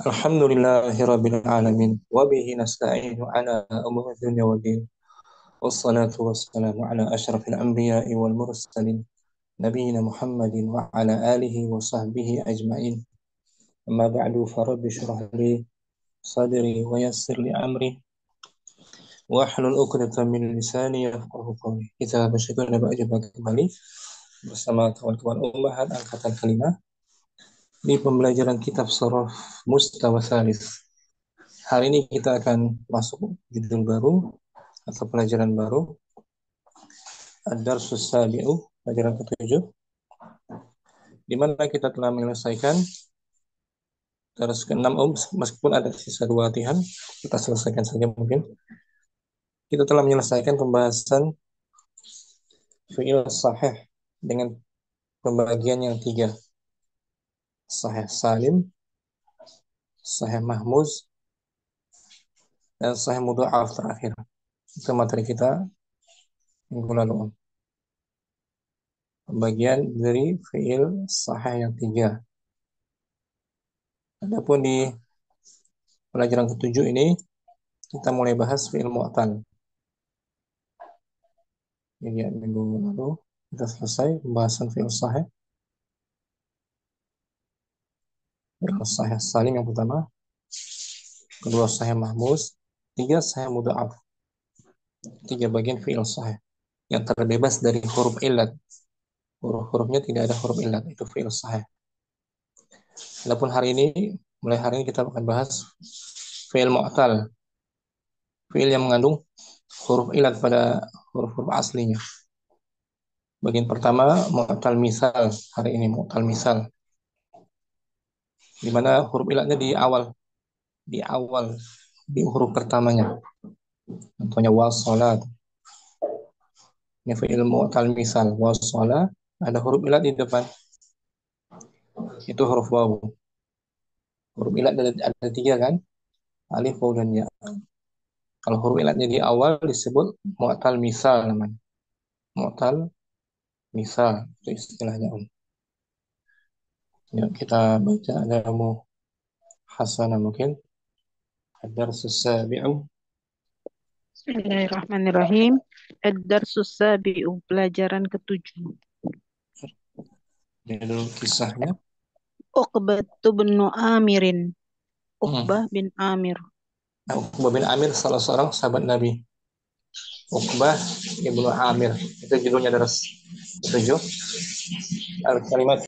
Alhamdulillahirabbil alamin wa bihi nasta'inu ala umuri dunya waddin wassalatu wassalamu ala asyrafil anbiya'i wal mursalin nabiyina Muhammadin wa ala alihi wa sahbihi ajma'in amma ba'du farabbi shrah li sadri wa yassir li amri wa hlul 'uqdatam min lisani yafqahu qawli. Kita bersyukur dapat berjumpa kembali bersama kawan-kawan Ummahat Angkatan Kelima di pembelajaran kitab Shurah Mustawa Tsalits. Hari ini kita akan masuk judul baru atau pelajaran baru, Ad-Darsus Sabi'u, pelajaran ke-7, di mana kita telah menyelesaikan dars ke-6, meskipun ada sisa 2 latihan, kita selesaikan saja mungkin. Kita telah menyelesaikan pembahasan fi'il sahih dengan pembagian yang 3. Sahih salim, sahih mahmuz, dan sahih mudha'af terakhir. Itu materi kita minggu lalu. Pembagian dari fi'il sahih yang 3. Adapun di pelajaran ke-7 ini kita mulai bahas fi'il mu'tal. Jadi minggu lalu kita selesai pembahasan fi'il sahih. Fi'il sahih salim yang pertama, kedua sahih mahmuz, 3 sahih mudha'af. 3 bagian fi'il sahih yang terbebas dari huruf illat. Huruf-hurufnya tidak ada huruf illat, itu fi'il sahih. Adapun mulai hari ini kita akan bahas fi'il mu'tal. Fi'il yang mengandung huruf illat pada huruf-huruf aslinya. Bagian pertama, mu'tal misal. Hari ini mu'tal misal, di mana huruf illatnya di awal, di huruf pertamanya. Contohnya wassalat. Ini fi'il mu'tal misal. Wassalat, ada huruf illat di depan. Itu huruf waw. Huruf illat ada 3 kan? Alif, waw, dan ya. Kalau huruf illatnya di awal disebut mu'tal misal namanya. Mu'tal misal, itu istilahnya. Yuk kita baca, ada Mu Hasanah mungkin. Ad-Darsus Sabi'u. Bismillahirrahmanirrahim. Ad-Darsus Sabi'u, pelajaran ke-7. Judul kisahnya. Uqbah bin Amirin. Uqbah bin Amir. Nah, Uqbah bin Amir salah seorang sahabat Nabi. Uqbah ibnu Amir. Itu judulnya daras ke-7. Al-kalimat.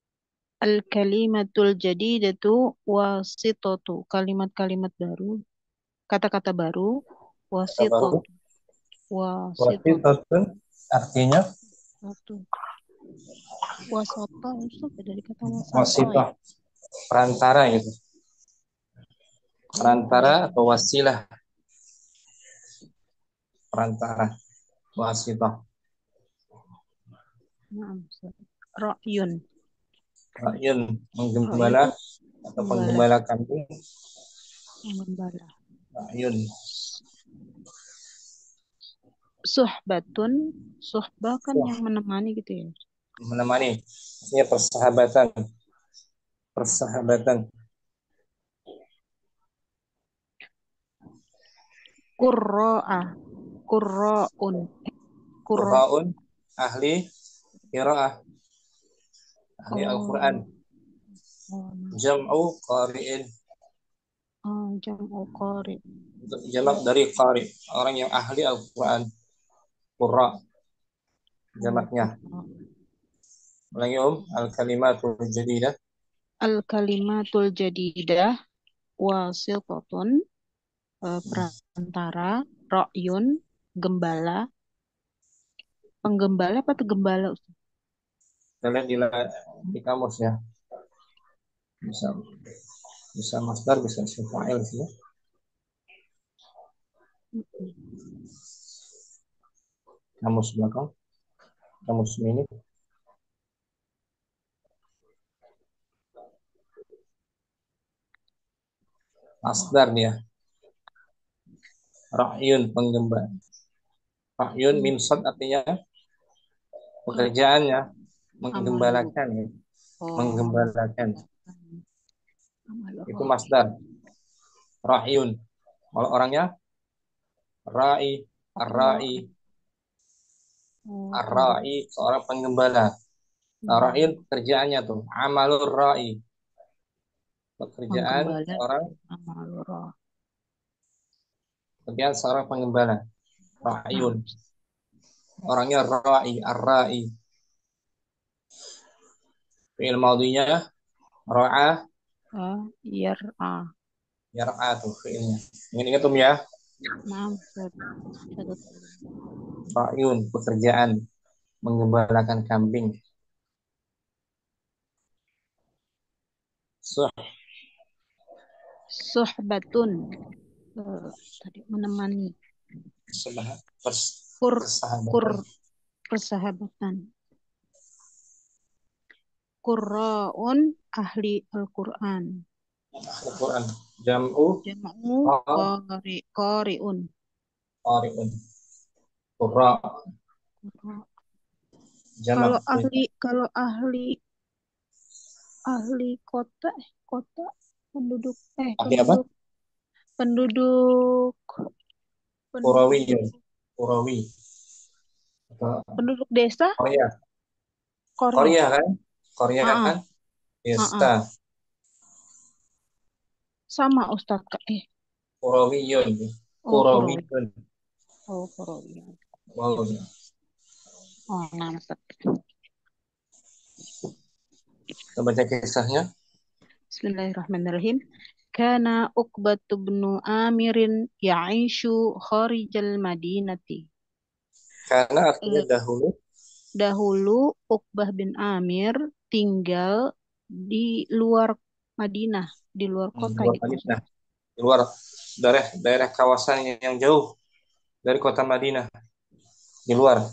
Al-kalimatul jadidatu wasitatu. Kalimat-kalimat baru. Kata-kata baru. Kata baru. Wasitatu. Wasitatu. Wasitatun artinya Wasata. Itu dari kata wasata. wasitah, perantara gitu. Perantara atau wasilah. Perantara. Wasitah. Ra'yun. Ra'yun, menggembala atau penggembala kambing. Penggembala. Ra'yun. Suhbatun. Suhbah kan yang menemani gitu ya. Menemani. Artinya persahabatan. Persahabatan. Qurra'ah. Qurra'un. Qurra'un, ahli qiraah, ahli Al-Quran. Jam'u qari'in. Jam'u qari'. Jamak dari qari', orang yang ahli Al-Quran. Qurra, jamaknya. Ulangi al-kalimatul jadidah. Al-kalimatul jadidah wasitatun, perantara, ra'yun, gembala. Penggembala apa tuh gembala? Kita lihat di kamus ya. Bisa masdar, bisa isim fa'il sih. Kamus belakang. Kamus ini. Masdar dia. Ra'yun, penggembala. Ra'yun min sad artinya pekerjaannya menggembalakan ya. Menggembalakan. Itu masdar. Ra'iyun. Kalau orangnya ra'i, ar-ra'i, Ra. Oh, ar-ra'i seorang penggembala. Nah, ra'iyun gembala. pekerjaannya tuh amalur ra'i. Pekerjaan Menggembala. seorang Amalura. pekerjaan seorang penggembala. Nah, Ra'iyun. Orangnya ra'i, ar-ra'i. Fi'il madhinya ra'a, yar'a. yar'a tuh fi'ilnya. Ingat-ingat tuh ya. Nah, satu tahun. Ra'yun pekerjaan menggembalakan kambing. Suh, Suhbatun. Tadi menemani. Kur, kur, persahabatan. persahabatan. Qurra'un ahli Al-Quran. Al-Quran. Jam'u Jam'u qari'un. qari'un. Qurra Qurra. jamak. Kalau ahli kota, kota penduduk, Ahli apa? penduduk Kurawiyun. penduduk Kurawi. Atau penduduk desa Korea. Korea. Korea kan? Korea Ah, kan? ah, ah. Desta. Sama Ustadz Kak. Kurawiyun. Oh Korea. Kurawiyun. Oh Korea. Wow. Oh, nah Ustadz. Kita baca kisahnya. Bismillahirrahmanirrahim. Kana Uqbatu bin Amirin ya'ishu kharijal Madinati. Karena artinya Eh, dahulu. Dahulu Uqbah bin Amir tinggal di luar Madinah, di luar kota Luar gitu Madinah. maksudnya. Di luar daerah daerah kawasan yang jauh dari kota Madinah. Di luar.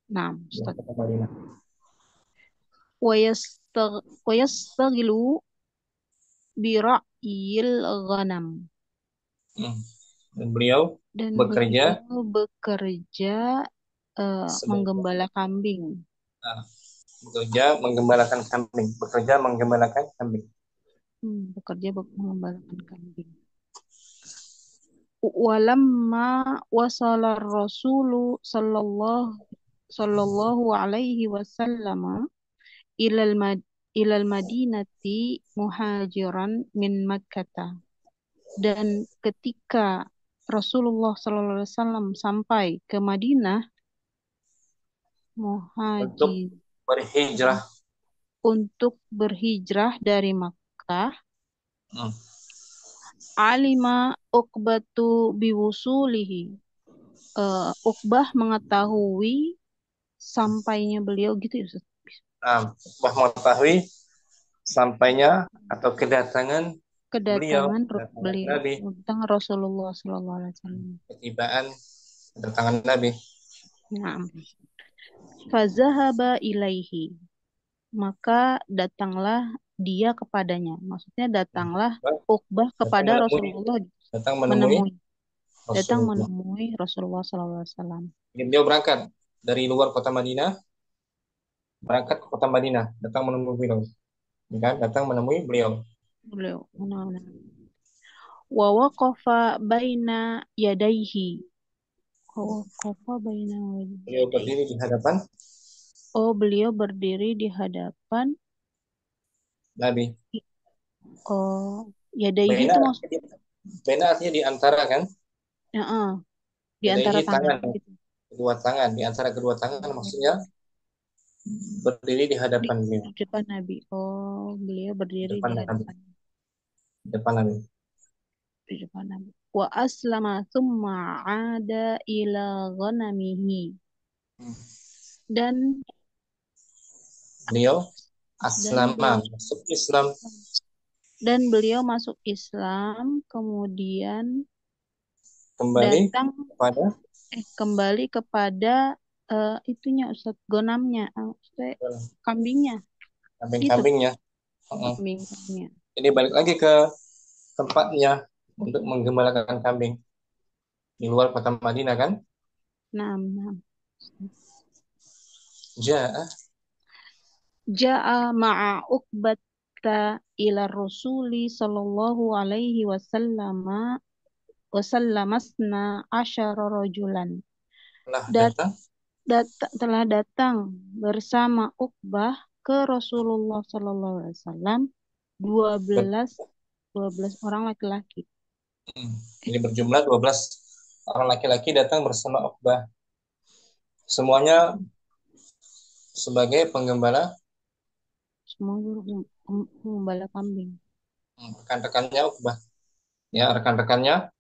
Nah, Di luar Ustaz. kota Madinah. Wayastaghilu bira'yil ghanam. Hmm. Dan beliau Dan bekerja beliau bekerja sebagai menggembala kambing. ah, bekerja menggembalakan kambing. Bekerja menggembalakan kambing. Bekerja mengembalakan kambing. Walamma wasala Rasulu sallallahu alaihi wasallam ilal mad ilal Madinati muhajiran min Makkah. Dan ketika Rasulullah sallallahu alaihi wasallam sampai ke Madinah, Untuk muhajir berhijrah. untuk berhijrah dari Makkah, Hmm. alima Uqbatu biwusulihi. Uqbah mengetahui sampainya beliau gitu ya Ustaz. Nah, mengetahui sampainya atau kedatangan beliau, kedatangan Beliau Nabi, tentang Rasulullah sallallahu alaihi wasallam. ketibaan kedatangan Nabi. Nah, fazahaba ilaihi. Maka datanglah dia kepadanya. Maksudnya datanglah Uqbah Datang kepada menemui, Rasulullah datang menemui menemui datang Rasulullah. menemui Rasulullah sallallahu alaihi wasallam. Jadi beliau berangkat dari luar kota Madinah, berangkat ke kota Madinah, datang menemui beliau, ya kan? Datang menemui beliau. Beliau benar-benar. Wa waqafa baina yadayhi. Wa waqafa baina Beliau yadayhi. berdiri di hadapan Oh, beliau berdiri di hadapan. Nabi. Oh, yadayhi Bena itu artinya, bena artinya di antara kan? maksudnya di antara Yadaihi tangan tangan, gitu. kedua tangan, di antara kedua tangan maksudnya Oh, berdiri di di, hadapan beliau, di depan Nabi. Oh, beliau di berdiri depan di Nabi, hadapan di depan Nabi. di depan Nabi. Wa aslama thumma ada ila ghanamihi. Dan Beliau dan aslama, beliau masuk Islam, dan beliau masuk Islam, kemudian kembali datang kepada kembali kepada itunya Ustadz gonamnya, Ustadz, kambingnya itu kambing-kambingnya. Heeh. kambingnya. Jadi balik lagi ke tempatnya untuk menggembalakan kambing di luar kota Madinah kan? Nah, nah. Ja'a Ja'a ma'a Uqbat ila Rasuli sallallahu alaihi wasallamasna asyara rajulan. Telah Dat, datang telah datang bersama Uqbah ke Rasulullah sallallahu alaihi wasallam 12 12 orang laki-laki. Ini berjumlah 12 orang laki-laki datang bersama Uqbah. Semuanya sebagai penggembala, Semua pengembala kambing. rekan-rekannya Uqbah. Ya, rekan-rekannya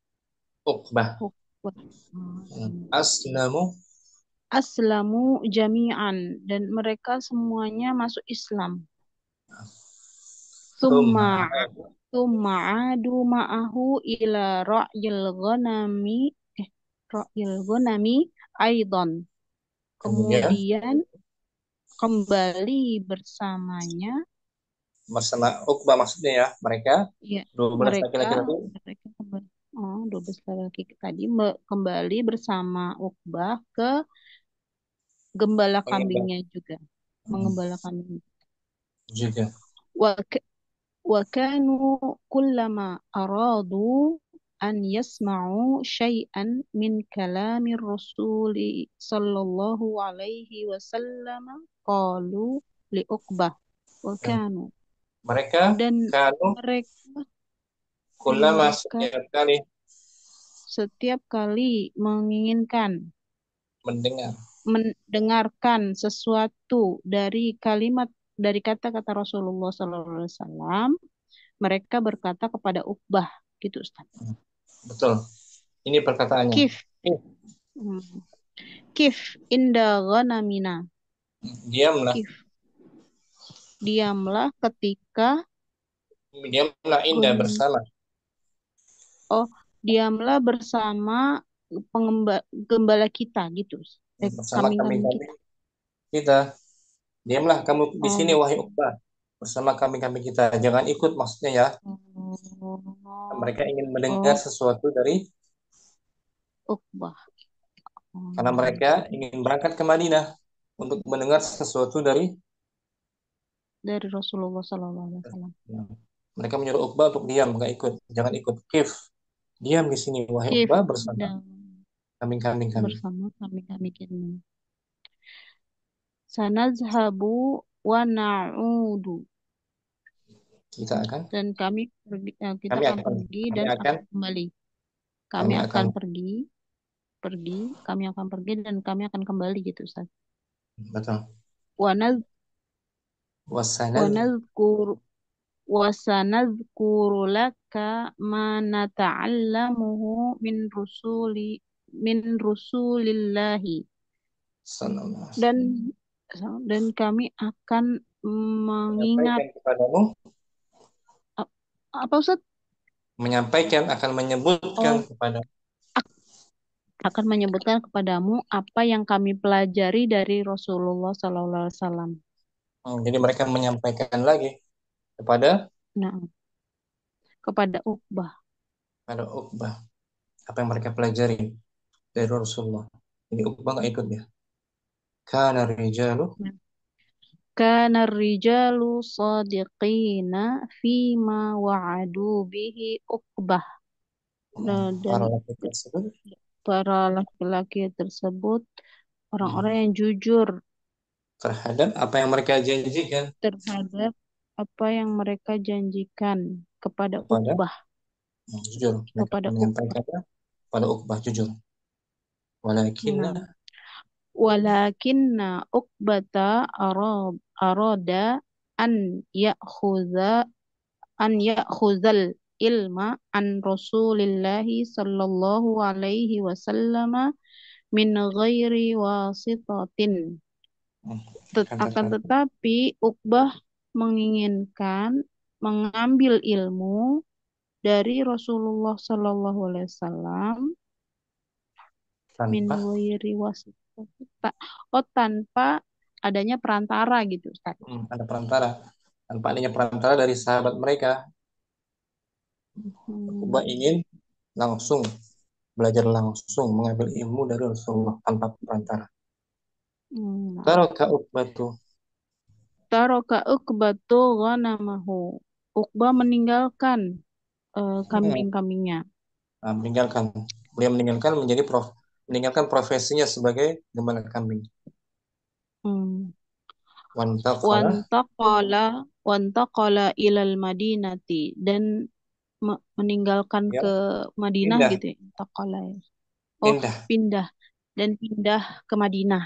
Uqbah. Uqbah. Aslamu Aslamu jami'an dan mereka semuanya masuk Islam. thumma Summa Summa adu ma'ahu ila ra'yil ghanami aidan. kemudian Kemudian kembali bersamanya, bersama Uqbah maksudnya ya, mereka ya 12 mereka laki-laki tadi mereka kembali, 12 laki tadi kembali bersama Uqbah ke gembala pengimbang kambingnya juga, mengembala kambing. juga. Wa وكانوا كلما أرادوا أن يسمعوا شيئا من كلام الرسول صلى الله عليه وسلم قالوا لعقبة Dan وكانوا mereka dan kanu mereka kulama mereka setiap kali setiap kali menginginkan mendengar mendengarkan sesuatu dari kata-kata Rasulullah SAW, mereka berkata kepada Uqbah, gitu Ustaz. betul ini perkataannya. Kif, hmm, kif inda ghanamina. Diamlah, Kif, diamlah ketika diamlah indah gem, bersama oh, diamlah bersama gembala kita gitu. bersama Kambing-kambing kita. kambing-kambing kita. Diamlah kamu di sini Oh. wahai Uqbah bersama kambing-kambing kita. Jangan ikut maksudnya ya. Oh, Mereka ingin mendengar oh, sesuatu dari Uqbah. karena Oh, mereka ingin berangkat ke Madinah untuk mendengar sesuatu dari dari Rasulullah SAW. mereka menyuruh Uqbah untuk diam, nggak ikut, jangan ikut. Kif, diam di sini wahai Kif Uqbah bersama dan kambing-kambing kami. bersama kambing-kambing ini. Sanazhabu wa na'udu. Kita akan Dan kita kami akan akan pergi kami dan akan akan kembali. Kami kami akan akan pergi, kami akan pergi dan kami akan kembali gitu Ustaz. betul. Wanaz Wasanad wanazkur wasanazkuru laka ma nata'allamuhu min rusulillahi sallallahu dan kami akan mengingat menyampaikan kepadamu, apa Ustaz? menyampaikan akan menyebutkan Oh, kepada akan menyebutkan kepadamu apa yang kami pelajari dari Rasulullah Sallallahu Alaihi Wasallam. jadi mereka menyampaikan lagi kepada Nah, kepada Uqbah. Uqbah apa yang mereka pelajari dari Rasulullah. Jadi Uqbah nggak ikut ya. Kana rijalu Kana rijalu sadiqina fima wa'adu bihi Uqbah. Dan para laki tersebut para laki-laki tersebut orang-orang yang jujur terhadap apa yang mereka janjikan terhadap apa yang mereka janjikan kepada kepada Uqbah, jujur mereka kepada Uqbah. menyampaikannya pada Uqbah jujur. Walakinna Nah, walakinna Uqbata arada an ya'khudha ya'khuzal ilma an Rasulillahi sallallahu alaihi wasallam min ghairi wasitatin. Akan katakan tetapi Uqbah menginginkan mengambil ilmu dari Rasulullah sallallahu alaihi wasallam min tanpa ghairi wasitatin. Tanpa adanya perantara gitu Ustaz. ada perantara, tanpa adanya perantara dari sahabat mereka. Uqbah Hmm. ingin langsung belajar langsung mengambil ilmu dari Rasulullah tanpa perantara. Hmm. Taraka Uqbah tuh Taraka Uqbatu ghanamahu. Uqbah meninggalkan Hmm. kambing-kambingnya. Nah, meninggalkan. Beliau meninggalkan profesinya sebagai gembala kambing. Hmm. Wantaqala, Wantaqala wantaqala ilal Madinati dan meninggalkan ya, ke Madinah pindah, gitu ya. Intaqala ya. Oh, pindah. pindah dan pindah ke Madinah.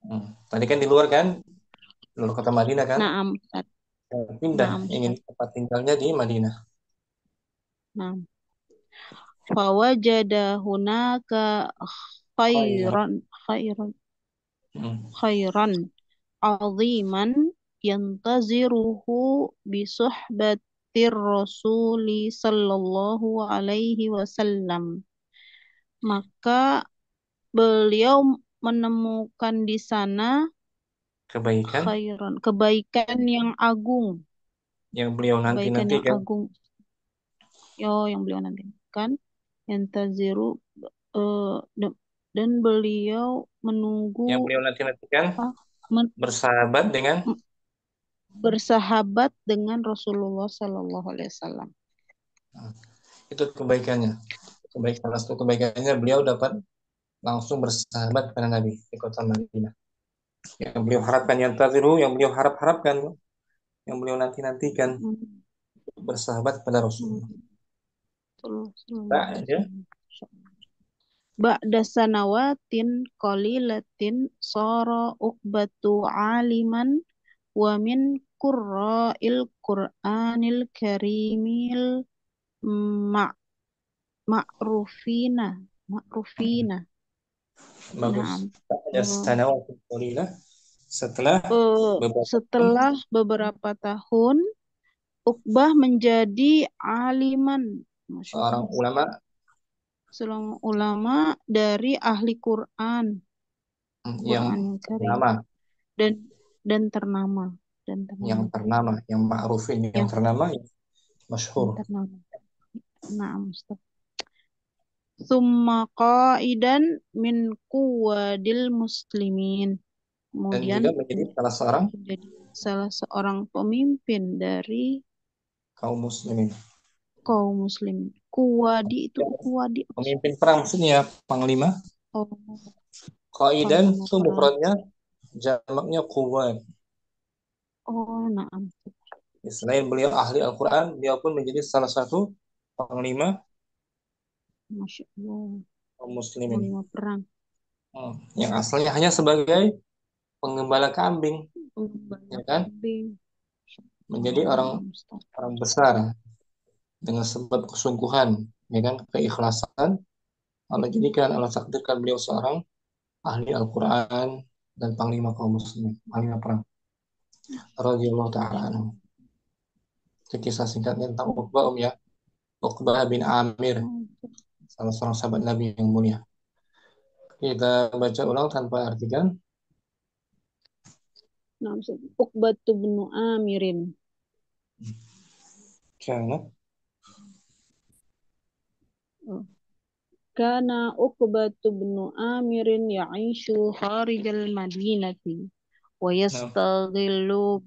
Hmm. Tadi kan di luar kan, di luar kota Madinah kan. Naam, Ustaz. Pindah, Naam, ingin Ustaz. tempat tinggalnya di Madinah. Naam. Fawajada hunaka Khairan. khairan khairan Hmm. khairan aziman yantaziruhu bisuhbatir rasuli sallallahu alaihi wasallam. Maka beliau menemukan di sana Kebaikan khairan, kebaikan yang agung, yang beliau kebaikan yang nanti-nantikan, agung, yang beliau nantikan, yantaziru eh, da- dan beliau menunggu yang beliau nanti-nantikan apa men- bersahabat dengan bersahabat dengan Rasulullah Sallallahu Alaihi Wasallam. nah, itu kebaikannya. Salah satu kebaikannya beliau dapat langsung bersahabat pada Nabi di kota Madinah. Yang beliau harapkan yang taziru, yang beliau harapkan, yang beliau nanti-nantikan Mm, bersahabat pada mm, Rasulullah. Sallallahu Tak Alaihi ada Wasallam. Ba'da sanawatin qalilatin sara uqbatu aliman wa min qurra'il Qur'anil karimil ma- ma'rufina ma'rufina. bagus. Nah, Tak ada sanawat qalilah setelah beberapa tahun setelah beberapa tahun Uqbah menjadi aliman, Masya seorang Allah, ulama seorang ulama dari ahli Quran, yang Quran yang karim ternama, dan dan ternama dan ternama yang ma'rufin, yang yang ternama, yang masyhur. yang ternama. Nah, Ustaz. Summa qa'idan min quwadil muslimin. Dan Kemudian juga menjadi salah seorang menjadi salah seorang pemimpin dari kaum muslimin. kaum muslimin. Kuwadi itu Ya, kuwadi apa? pemimpin perang maksudnya panglima. Oh, Qaidan panglima itu perang. mufradnya, jamaknya quwad. Oh, nah, Selain beliau ahli Al-Quran, beliau pun menjadi salah satu panglima Masya Allah, kaum muslimin. panglima perang. Yang asalnya hanya sebagai penggembala kambing, ya Banyak kan? kambing. Menjadi Oh, orang nah, Ustaz. orang besar dengan sebab kesungguhan, ya kan? Keikhlasan. Allah jadikan, Allah takdirkan beliau seorang ahli Al-Quran dan panglima kaum muslimin, panglima perang. Radhiyallahu taala anhu. Itu kisah singkatnya tentang Uqbah ya. Uqbah bin Amir, Oh, salah seorang sahabat Nabi yang mulia. Kita baca ulang tanpa artikan. nah, Ustaz. Uqbatu bin Amirin. Kana Oh. Kana Uqbatu bin Amirin ya'ishu kharijal Madinati wa nah, yastaghilu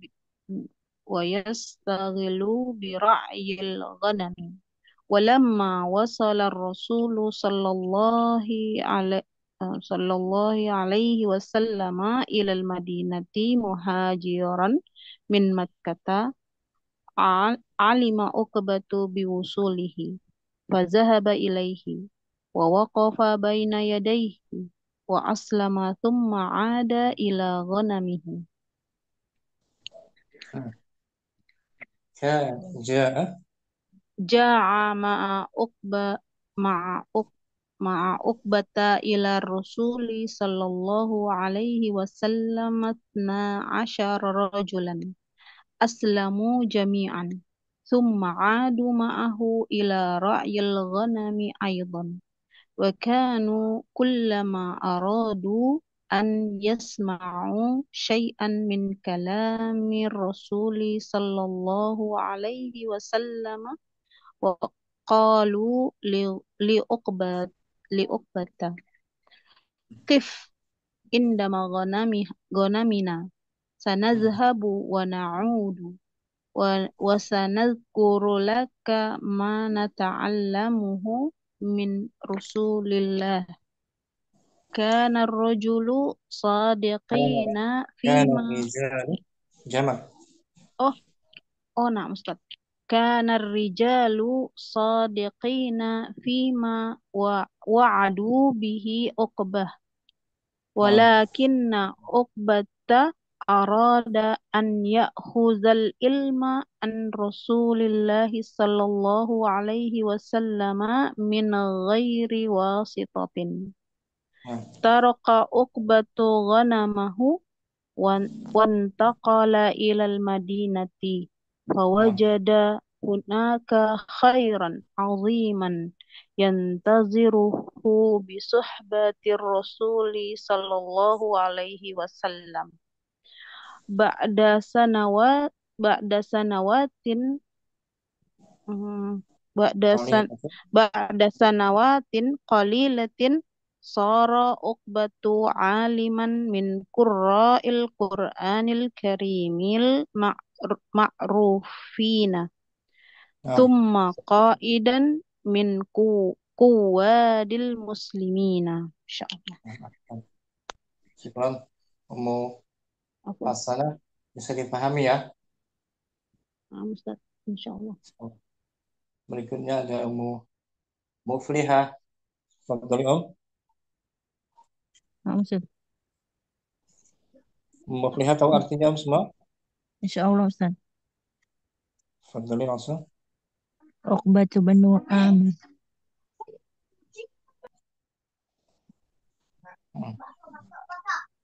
ويستغل برعي الغنم ولما وصل الرسول صلى الله عليه وسلم إلى المدينة مهاجرا من مكة علم عقبة بوصوله فذهب إليه ووقف بين يديه وأسلم ثم عاد إلى غنمه. جاء جاء مع عقبة مع عقبة إلى الرسول صلى الله عليه وسلم 12 رجلا أسلموا جميعا ثم عادوا معه إلى رعي الغنم أيضا وكانوا كلما أرادوا أن يسمعوا شيئا من كلام الرسول صلى الله عليه وسلم وقالوا لعقبة قف عندما غنمنا سنذهب ونعود وسنذكر لك ما نتعلمه من رسول الله. كان الرجل كان صادقين كان فيما الرجال جمع. oh نعم أستاذ. كان الرجال صادقين فيما وعدوا به عقبة، نعم. ولكن عقبة أراد أن يأخذ العلم عن رسول الله صلى الله عليه وسلم من غير واسطة. نعم. ترك عقبة غنمه وانتقل إلى المدينة، نعم. فوجد هناك خيرا عظيما ينتظره بصحبة الرسول صلى الله عليه وسلم. بعد سنوات بعد سنوات مم، بعد قولي سن بعد سنوات قليلة صار عقبة عالما من قراء القرآن الكريم المعروفين، نعم. ثم قائدا من قواد المسلمين إن شاء الله. Syukran, Ummu عفوا. Hasanah. Bisa dipahami ya? نعم أستاذ إن شاء الله. Berikutnya ada Ummu Muflihah. Tafadhali Om. نعم أستاذ. Ummu Muflihah tahu artinya Om semua? إن شاء الله أستاذ. Tafadhali langsung. عقبة بن عامر. Hmm.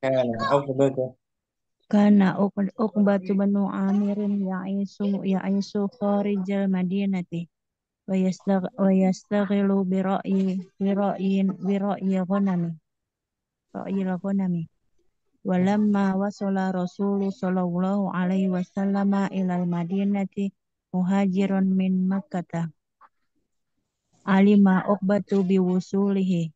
Kana Uqbah. كان عقبة بن عامر يعيش خارج المدينة، ويشتغل برأي الغنم. ولما وصل رسول صلى الله عليه وسلم إلى المدينة مهاجر من مكة، علم عقبة بوصوله،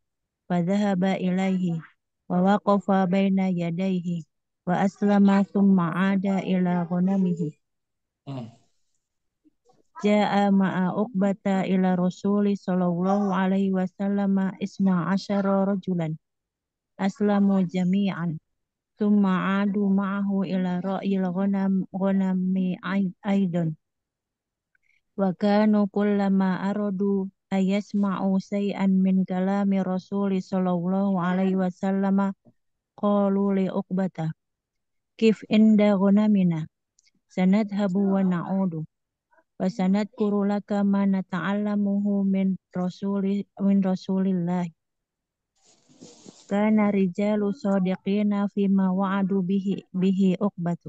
فذهب إليه ووقف بين يديه وأسلم، ثم عاد إلى غنمه. Hmm. جاء مع عقبة إلى رسول صلى الله عليه وسلم 12 رجلا، أسلموا جميعا، ثم عادوا معه إلى رأي الغنم أيضا. وكانوا كلما أرادوا أن يسمعوا شيئا من كلام الرسول صلى الله عليه وسلم قالوا لعقبة: كيف عند غنمنا؟ سنذهب ونعود وسنذكر لك ما نتعلمه من رسول الله. كان رجال صادقين فيما وعدوا به عقبة،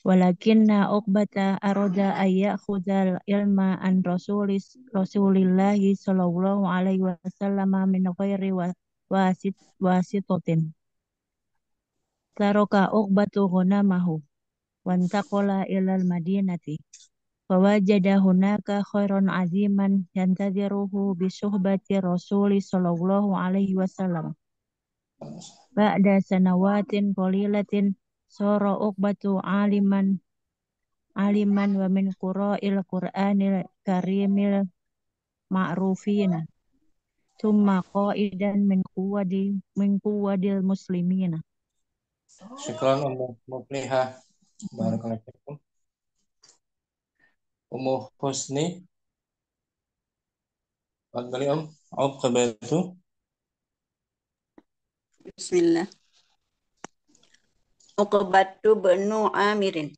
ولكن عقبة أراد أن يأخذ العلم عن رسول الله صلى الله عليه وسلم من غير واسطة. ترك عقبة غنمه وانتقل إلى المدينة، فوجد هناك خيرا عظيما ينتظره بصحبة الرسول صلى الله عليه وسلم. بعد سنوات قليلة صار عقبة عالما ومن قراء القرآن الكريم المعروفين، ثم قائدا من قواد المسلمين. Syukran Ummu Muflihah. Barakallahu fikum. Ummu Husni. Tafadhali Om. Uqbah itu. Bismillah. Uqbatu benu Amirin.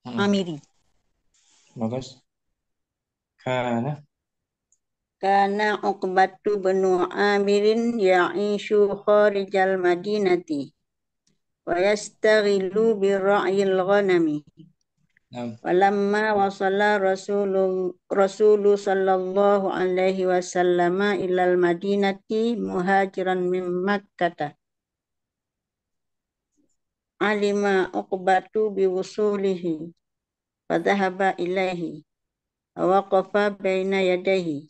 Amiri. Bagus. Kana. Kana Uqbatu benu Amirin ya'ishu kharijal madinati wa yastaghilu bi ra'yil ghanami. Naam. Walamma wasala Rasulu sallallahu alaihi wasallam ilal madinati muhajiran min Makkah. Alima Uqbatu biwusulihi, fadhahaba ilaihi, waqafa baina yadayhi,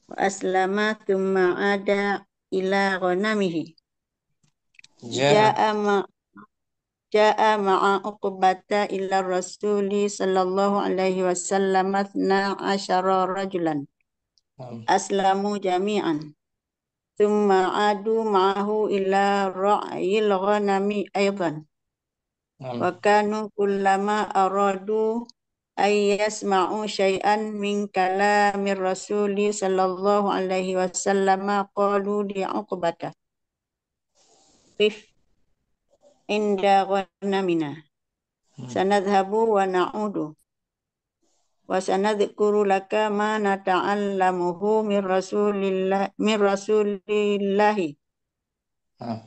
wa aslama thumma ada ila ghanamihi. Ja'a. ja'a ma'a Uqbata ila Rasuli sallallahu alaihi wasallam 12 rajulan نعم aslamu jami'an thumma adu ma'ahu ila ra'yil ghanami aidan نعم wa kanu kullama aradu ay yasma'u syai'an min kalamir Rasuli sallallahu alaihi wasallam qalu li Uqbata qif inda ghanamina sanadhabu wa na'udu wa sanadhkuru laka ma nata'allamuhu min rasulillahi نعم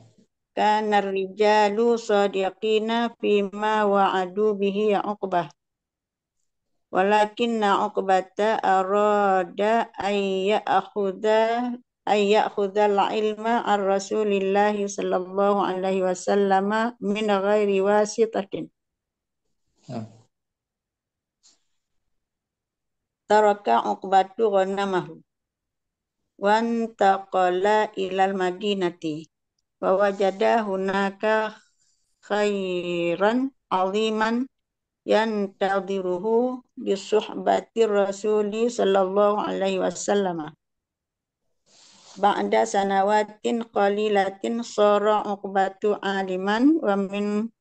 kana rijalu sadiqina fima wa'adu bihi Uqbah walakinna Uqbata arada ya'khudhal ilma ar rasulillahi sallallahu alaihi wasallam min ghairi wasitatin نعم taraka Uqbatu ghanamahu wantaqala ilal madinati wa wajada hunaka khairan aziman yantadhiruhu bisuhbati rasuli sallallahu alaihi wasallam ba'da sanawatin qalilatin sara Uqbatu aliman wa min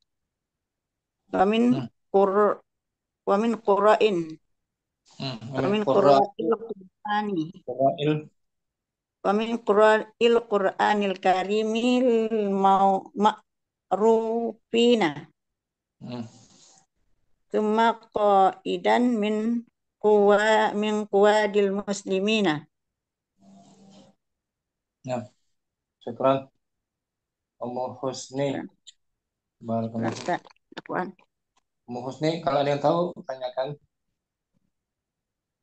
نعم qur wa min qura'in wa ومن min قراء qura'il qur'ani قرائل wa min qura'il qur'anil karimil ma'rufina نعم thumma qa'idan min quwadil muslimina. نعم شكرا أم حسني بارك الله فيك. Rasa apaan? Umu Husni, kalau ada yang tahu, tanyakan.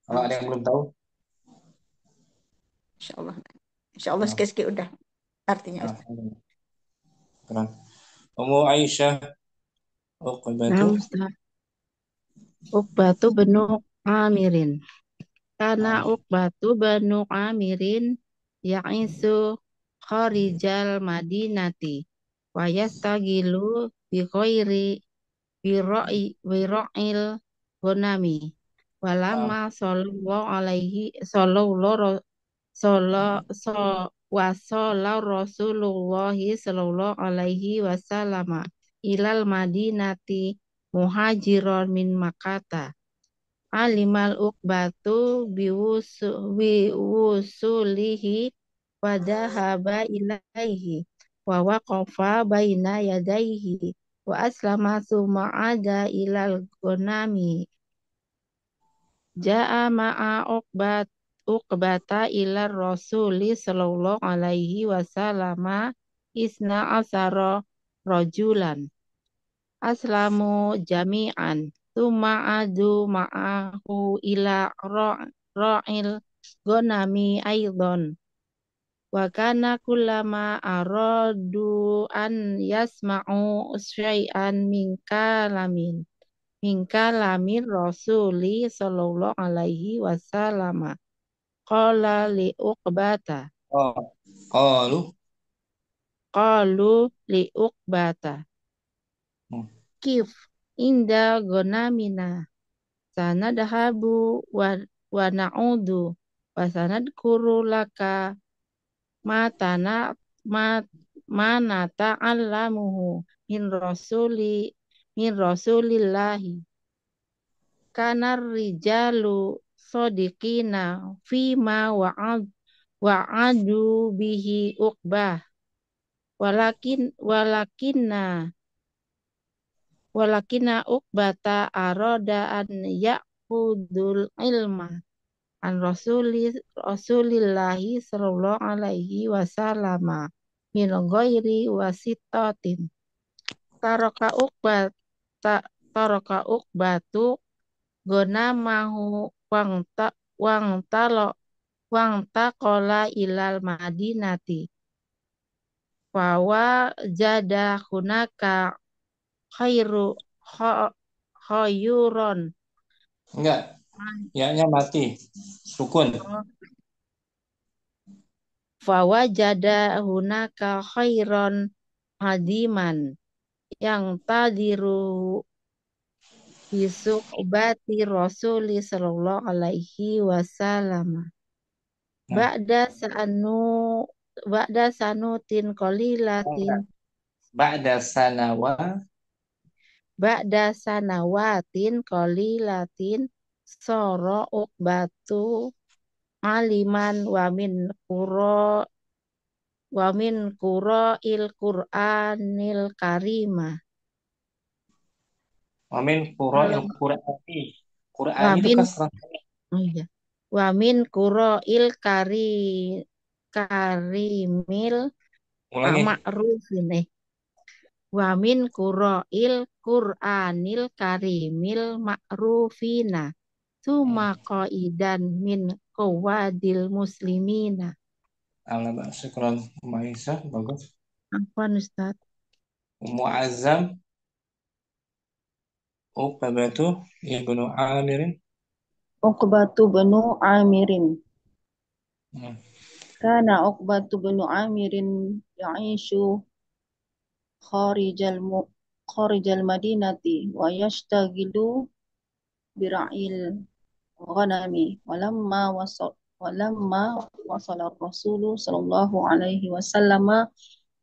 Kalau ada yang belum tahu, Insyaallah. Insyaallah nah, sekali-sekali udah artinya nah, Ustaz. keren. Umu Aisyah, Nah, Uqbatu, Ustaz. Uqbatu benu Amirin. Karena nah, Uqbatu benu Amirin ya'isu kharijal madinati wa yastagilu bi khairi wira'il gonami nah, walama sallallahu alaihi sallallahu wasala Rasulullahi sallallahu alaihi wasallam ilal madinati muhajiron min Makkata alimal uqbatu biwusulihi wadahaba ilaihi wa waqafa baina yadaihi wa aslama summa ada ilal gonami ja'a ma'a uqbata ila rasuli sallallahu alaihi wasallam isna asara rajulan aslamu jami'an summa adu ma'ahu ila ra'il gonami aidon wa kana kullama aradu an yasma'u syai'an min kalamin rasuli sallallahu alaihi wasallam qala li uqbata oh, qalu, qalu li uqbata hmm, kif inda gonamina sanadhabu wa na'udu wa sanadkuru laka matana mana ta'allamuhu min rasulillahi kanar rijalu sodiqina fima wa'adu bihi uqbah walakinna uqbata aroda an ya'khudul ilma an rasulillahi sallallahu alaihi wasallam min ghairi wasitatin taraka uqbatu gonamahu wangtaqala ilal madinati fawa jada hunaka khayuron enggak, ya-nya mati, sukun, fawajada hunaka khairon hadiman yang tadiru bisuhbati Rasuli sallallahu alaihi wasallam. Nah, Ba'da sa'anu ba'da sanutin qalilatin ba'da sanawa ba'da sanawatin qalilatin soro ukbatu aliman wa min qura il Qur'anil karimah. wamin Kalau qura'il Qur'ani. wa Qur'ani itu min kasrah. oh iya. Wa min qura il karimil Ulangi. ma'ruf ini. Wa min qura'il Qur'anil karimil ma'rufina. Suma Hmm. qaidan min qawadil muslimina. Alhamdulillah, syukran Maisa, bagus. Afwan Ustaz. Ummu Azam, Uqbatu, Ibnu Amirin. Uqbatu benu Amirin. Hmm. Kana Uqbatu benu Amirin ya'ishu kharijal kharijal madinati wa yashtaghilu bira'il ghanami walamma wasala Rasulu sallallahu alaihi wasallam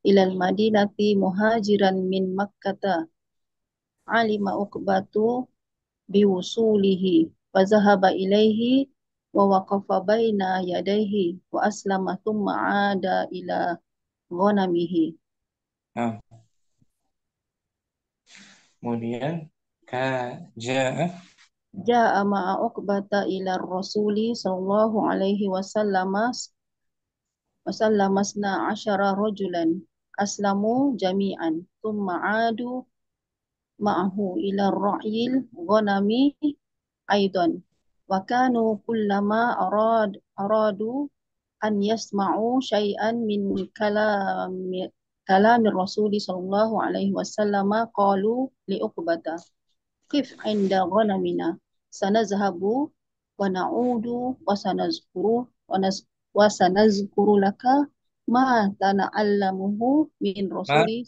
ilal madinati muhajiran min Makkata alima Uqbatu biwusulihi fazahaba ilaihi wa waqafa baina yadayhi wa aslama thumma ada ila ghanamihi. Nah, kemudian ja'a Ja'a ma'a Uqbata ila Rasuli sallallahu alaihi wasallam asna asyara rajulan aslamu jami'an thumma adu ma'ahu ila ra'yil ghanami aidan wa kanu kullama aradu an yasma'u syai'an min kalami Rasul sallallahu alaihi wasallam qalu li Uqbata kif inda ghanamina sanazhabu wa na'udu wa sanazkuru laka ma tana'allamuhu min ma rasuli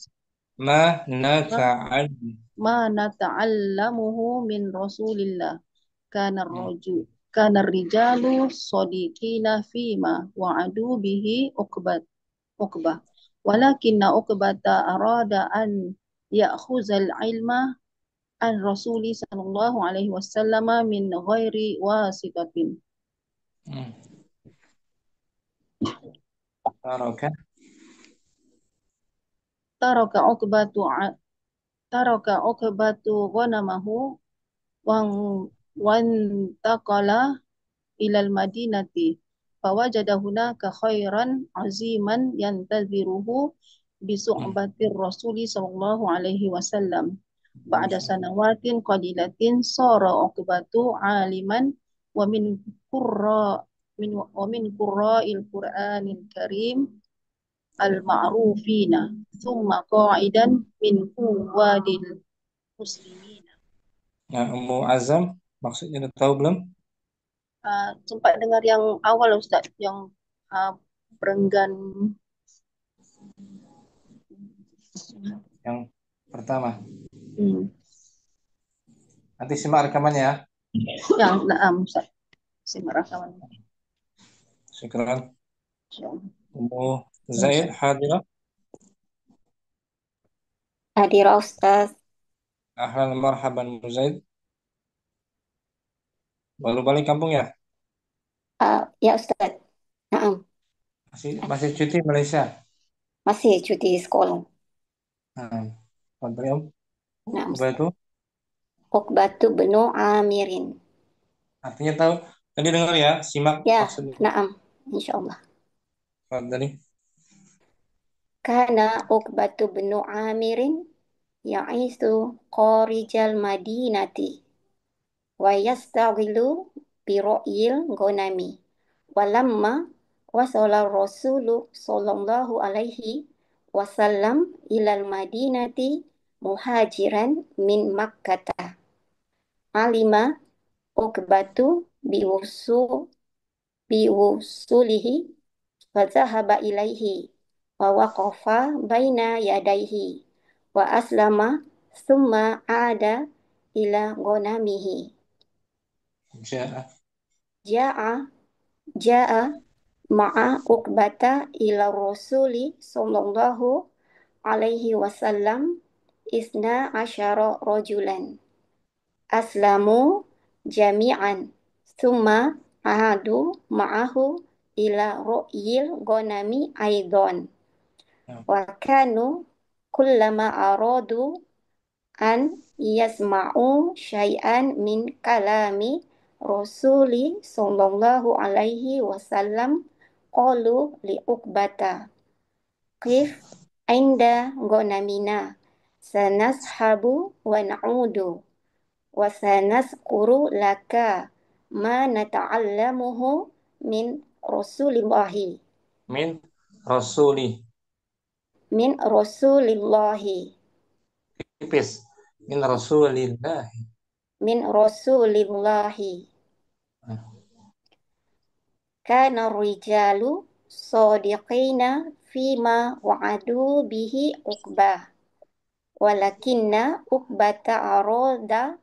ma ma, nata'al ma nata'allamuhu min rasulillah kana rajul kana rijalu sadiqina fima wa'adu bihi Uqbah walakinna Uqbata arada an ya'khuzal ilma an Rasuli sallallahu alaihi wasallam min ghairi wasitatin. taraka Taraka Uqbatu taraka Uqbatu ghanamahu wan wantaqala ilal madinati fawajada hunaka khairan aziman yantaziruhu bisu'batir rasuli sallallahu alaihi wasallam ba'da sanawatin qalilatin sara uqbatu aliman wa min qurra min qurra'il qur'anil karim al ma'rufina thumma qa'idan min quwadil muslimina. Nah, Ummu Azam maksudnya udah tahu belum? Sempat dengar yang awal Ustaz, yang perenggan. Yang pertama. Hmm. Nanti simak rekamannya ya. Yang Ustaz. Simak rakaman. Syukran. Insyaallah. Ummu Zaid hadirah. Hadirah Ustaz. Ahlan marhaban Ummu Zaid. Baru balik kampung ya? Ya Ustaz. Naam. Masih cuti Malaysia. Masih cuti sekolah. Nah, Om. Naam Apa Ustaz. itu? Uqbatu benu Amirin. Artinya tahu. Tadi dengar ya, simak Ya, maksudnya. naam. Insyaallah. Tadi. Kana Uqbatu benu Amirin ya'isu qarijal madinati wa yastaghilu bi ra'yil ghanami. Walamma wasala Rasulu sallallahu alaihi wasallam ilal madinati muhajiran min Makkah. Alima Uqbatu biwusulihi wa zahaba ilaihi wa waqafa baina yadaihi wa aslama thumma ada ila ghanamihi. Ja'a. Ja'a ja'a ma'a Uqbata ila Rasuli sallallahu alaihi wasallam isna asyara rajulan aslamu jami'an thumma ahadu ma'ahu ila ru'yil ghanami aidan Nah, wa kanu kullama aradu an yasma'u syai'an min kalami Rasuli sallallahu alaihi wasallam qalu li Uqbata qif inda ghanamina sanashabu wa na'udu wa sanazkuru laka ma nata'allamuhu min Rasulillahi min rasuli. min Rasulillahi Tipis. Min rasulillahi. min Rasulillahi Nah, kana rijalu sadiqina fima wa'adu bihi Uqbah walakinna Uqbata arada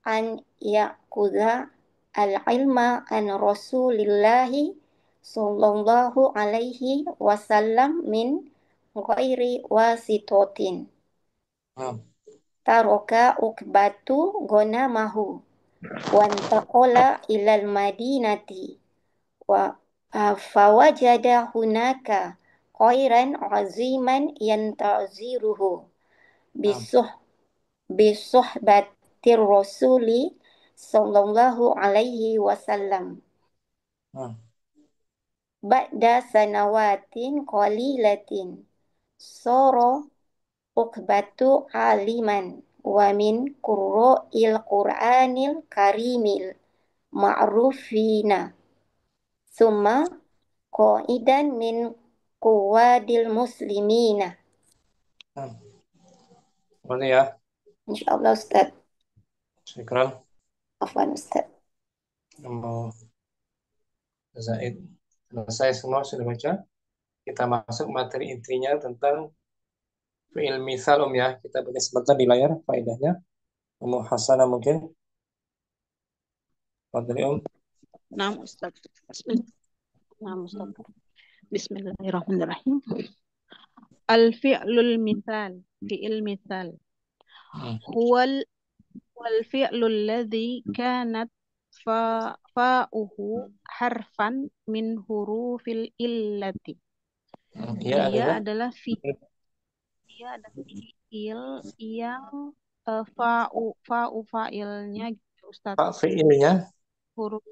an ya'khudha al-ilma an Rasulillahi sallallahu alaihi wasallam min ghairi wasitotin. nah, Taroka Uqbatu ghanamahu wantaqala ilal madinati wa fawajada hunaka khairan aziman yantaziruhu nah, bisuh bisuhbatir rasuli sallallahu alaihi wasallam nah. ba'da sanawatin qalilatin soro Uqbatu aliman wa min qurra'il Qur'anil karimil ma'rufina summa qaidan min quwadil muslimina. Nah. Boleh ya. Insyaallah Ustaz. Syukran. Afwan Ustaz. Mau Zaid. Selesai semua sudah baca. Kita masuk materi intinya tentang fi'il misal ya. Kita baca sebentar di layar faedahnya. Ummu Hasanah mungkin. Fadli Naam Ustaz. Naam Ustaz. Bismillahirrahmanirrahim. Al-fi'lul misal, fi'il misal. Huwal wal fi'lul ladzi kanat fa'uhu harfan min hurufil illati. Dia adalah fi'il yang fa'ilnya gitu, Ustaz. Fi'ilnya Huruf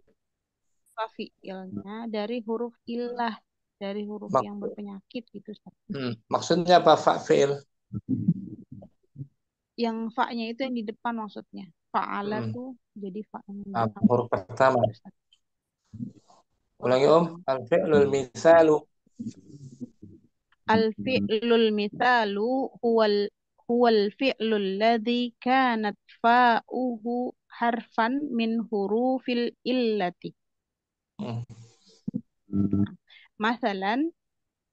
fi'ilnya dari huruf illah, dari huruf yang berpenyakit gitu, Ustaz. Maksudnya apa fi'il? Yang fa-nya itu yang di depan maksudnya. Fa'ala tuh jadi fa yang di depan. Huruf pertama. Ustaz. Ulangi al-fi'lul misalu. Al-fi'lul misalu huwal fi'lul ladzi kanat fa'uhu harfan min hurufil illati. Masalan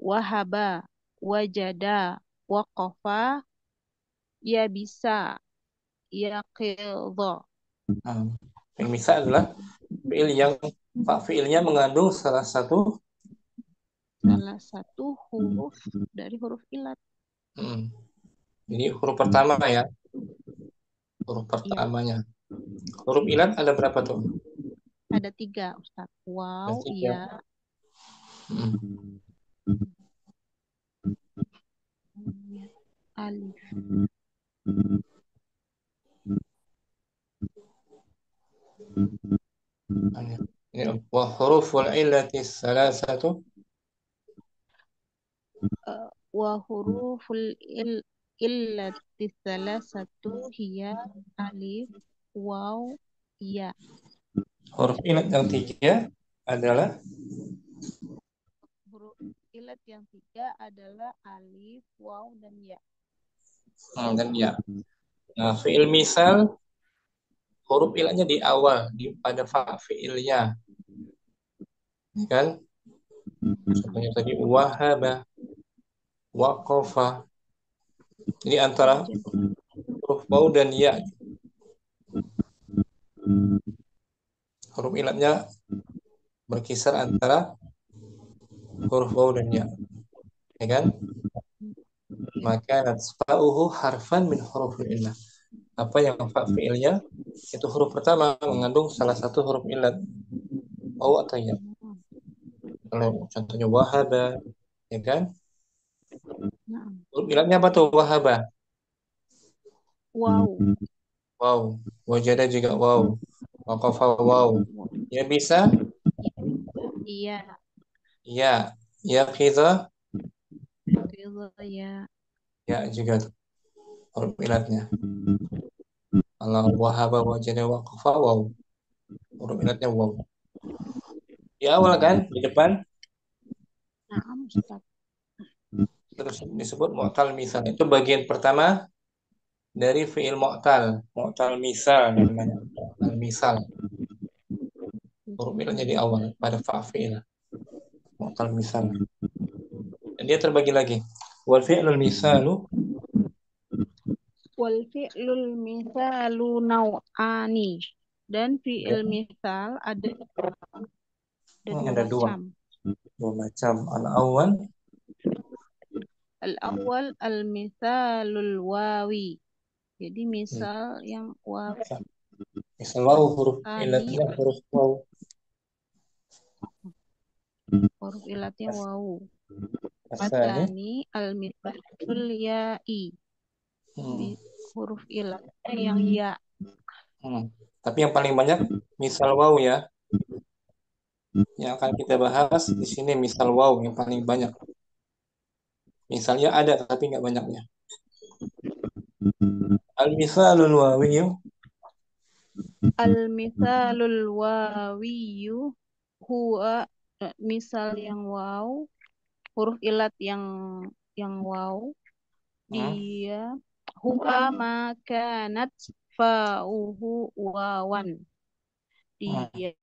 wahaba, wajada, waqafa, ya bisa, ya qidha. Yang misal adalah fi'il yang fi'ilnya mengandung salah satu huruf dari huruf ilat. Jadi huruf pertama ya. Huruf pertamanya. Huruf ilat ada berapa tuh? Ada 3, Ustaz. Waw, iya. Alif. Wa huruful illati salasatu. Wa huruful illati salasatu hiya alif, waw, ya. Huruf ilat yang 3 adalah huruf ilat yang 3 adalah alif, waw, dan ya. Dan ya. Nah, fi'il misal huruf ilatnya di awal, pada fi'ilnya. Kan? Contohnya tadi wahaba, waqafa, Jadi antara Wajib. huruf waw dan ya. Huruf ilatnya berkisar antara huruf waw dan ya. Ya kan? Maka nasfa'uhu harfan min huruf ilah. Apa yang fa fi'ilnya itu huruf pertama mengandung salah satu huruf ilat waw atau ya. Kalau contohnya wahaba, ya kan? Nah, Huruf ilatnya apa tuh? Wahaba. wow. Wow. Wajada juga wow. Waqafa wow. Ya bisa? Iya. Ya. Ya kita? Ridho ya. Ya juga tuh huruf ilatnya. Kalau wahaba wajada waqafa wow. Huruf ilatnya wow. Di awal kan? Di depan. Nah, Ustaz. Terus disebut mu'tal misal. Itu bagian pertama dari fi'il mu'tal. Mu'tal misal namanya. Mu'tal misal. Huruf ilatnya di awal pada fa fi'il. Mu'tal misal. Dan dia terbagi lagi. Wal fi'lul misalu Wal fi'lul misalu nau'ani. Dan fi'il misal ada dua ada dua. macam. Dua macam. Al-awwal Al-awwal al-misalul wawi. Jadi misal yang wawi. misal waw huruf Ani, ilatnya huruf waw. huruf ilatnya wawu. Asani. Asani al-misalul ya'i. Huruf ilatnya yang ya. Tapi yang paling banyak misal waw ya. Yang akan kita bahas di sini misal waw yang paling banyak. Misalnya ada tapi nggak banyaknya. Al-misalul wawiyyu. Al-misalul wawiyyu huwa misal yang waw, huruf ilat yang waw, dia huwa ma kanat fa'uhu wawan. Dia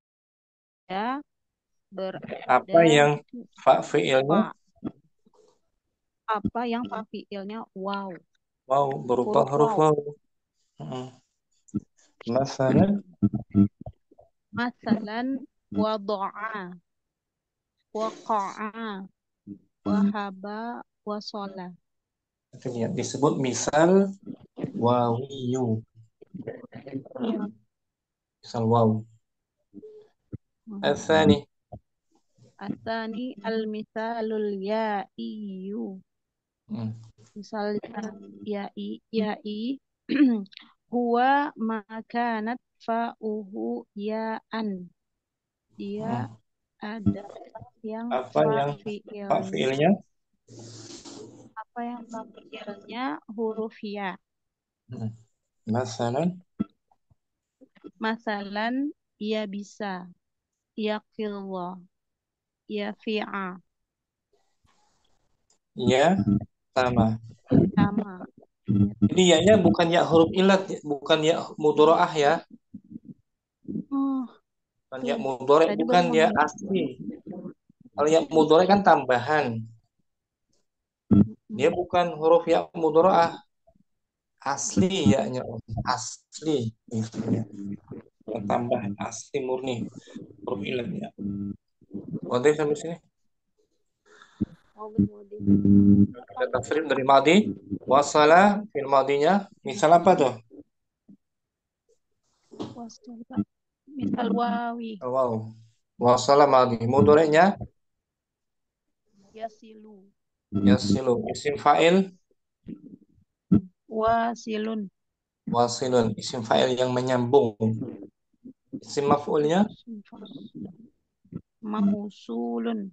berada Apa yang fa fi'ilnya? Apa yang fa fi'ilnya waw. Waw berupa huruf waw. Masalan wada'a, waqa'a, wahaba, wasola. Itu dia disebut misal wawiyu. Misal waw. Asani. Asani al-misalul ya'iyu. Misalnya ya'i huwa makanat fa'uhu ya'an. Dia adalah yang Apa yang fa fi'ilnya? Apa yang fa fi'ilnya huruf ya. Masalan ya bisa, ya qillah, ya fi'a. Ya sama. Ini ya-nya bukan ya huruf ilat, bukan ya mudharaah ya. Bukan ya mudhari, bukan ya asli. Kalau ya mudhari kan tambahan. Dia bukan huruf ya mudharaah. Asli ya-nya, asli gitu ya. Tambahan asli murni huruf ilatnya. Wadah sampai sini. Ada tafsir dari madi. Wasala fil madinya. Misal apa tuh? Misal wawi. Wow. Wasala madi. Mudhari'nya Yasilu. yasilu. Isim fa'il Wasilun. wasilun. Isim fa'il yang menyambung. Isim maf'ulnya Mausulun.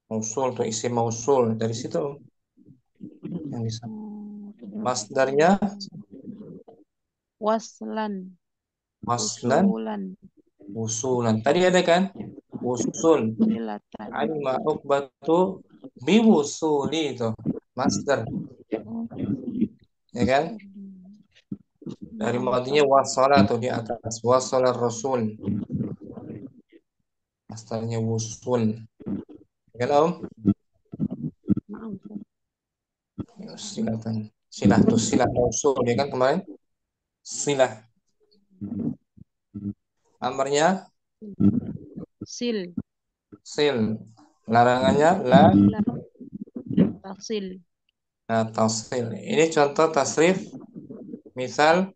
mausul tuh isim mausul dari situ yang bisa. Masdarnya Waslan. waslan usulan. Tadi ada kan? Usul. Silatan. Alima uqbatu biwusuli itu. Masdar. Ya kan? Dari madinya wasala tuh di atas. Wasala rasul. Masdarnya wusul. Ya kan Om? Maaf. Ya, silakan. Silah tuh silah mausul ya kan kemarin. Silah. Amarnya sil, sil. Larangannya la la, tasil, la tasil. Ini contoh tasrif. Misal